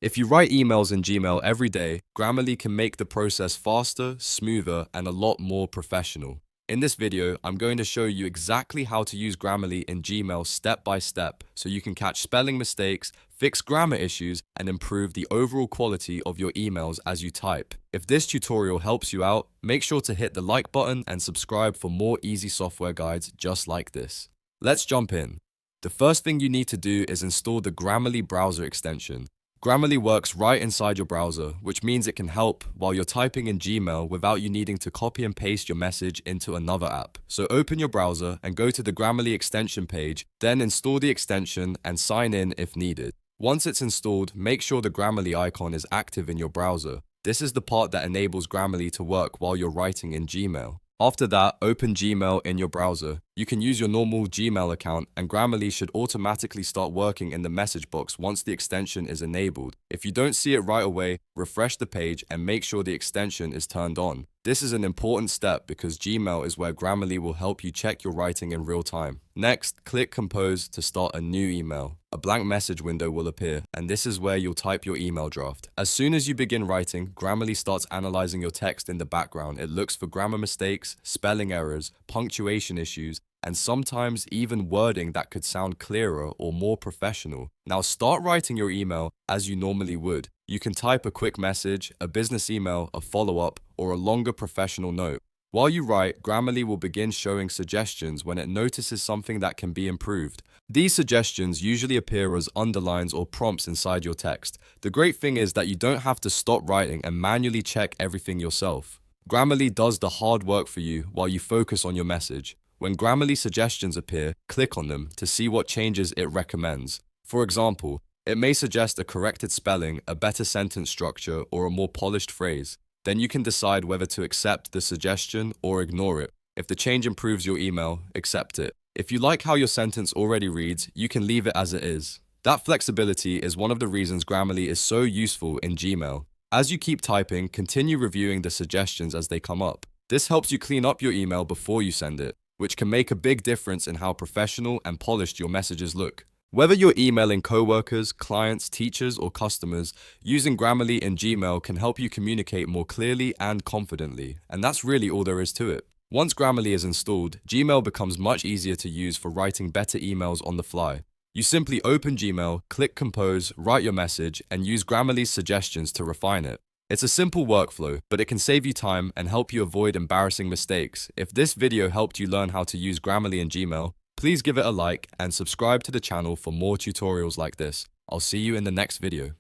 If you write emails in Gmail every day, Grammarly can make the process faster, smoother, and a lot more professional. In this video, I'm going to show you exactly how to use Grammarly in Gmail step by step so you can catch spelling mistakes, fix grammar issues, and improve the overall quality of your emails as you type. If this tutorial helps you out, make sure to hit the like button and subscribe for more easy software guides just like this. Let's jump in. The first thing you need to do is install the Grammarly browser extension. Grammarly works right inside your browser, which means it can help while you're typing in Gmail without you needing to copy and paste your message into another app. So open your browser and go to the Grammarly extension page, then install the extension and sign in if needed. Once it's installed, make sure the Grammarly icon is active in your browser. This is the part that enables Grammarly to work while you're writing in Gmail. After that, open Gmail in your browser. You can use your normal Gmail account and Grammarly should automatically start working in the message box once the extension is enabled. If you don't see it right away, refresh the page and make sure the extension is turned on. This is an important step because Gmail is where Grammarly will help you check your writing in real time. Next, click Compose to start a new email. A blank message window will appear, and this is where you'll type your email draft. As soon as you begin writing, Grammarly starts analyzing your text in the background. It looks for grammar mistakes, spelling errors, punctuation issues, and sometimes even wording that could sound clearer or more professional. Now start writing your email as you normally would. You can type a quick message, a business email, a follow-up, or a longer professional note. While you write, Grammarly will begin showing suggestions when it notices something that can be improved. These suggestions usually appear as underlines or prompts inside your text. The great thing is that you don't have to stop writing and manually check everything yourself. Grammarly does the hard work for you while you focus on your message. When Grammarly suggestions appear, click on them to see what changes it recommends. For example, it may suggest a corrected spelling, a better sentence structure, or a more polished phrase. Then you can decide whether to accept the suggestion or ignore it. If the change improves your email, accept it. If you like how your sentence already reads, you can leave it as it is. That flexibility is one of the reasons Grammarly is so useful in Gmail. As you keep typing, continue reviewing the suggestions as they come up. This helps you clean up your email before you send it, which can make a big difference in how professional and polished your messages look. Whether you're emailing coworkers, clients, teachers, or customers, using Grammarly in Gmail can help you communicate more clearly and confidently, and that's really all there is to it. Once Grammarly is installed, Gmail becomes much easier to use for writing better emails on the fly. You simply open Gmail, click Compose, write your message, and use Grammarly's suggestions to refine it. It's a simple workflow, but it can save you time and help you avoid embarrassing mistakes. If this video helped you learn how to use Grammarly in Gmail, please give it a like and subscribe to the channel for more tutorials like this. I'll see you in the next video.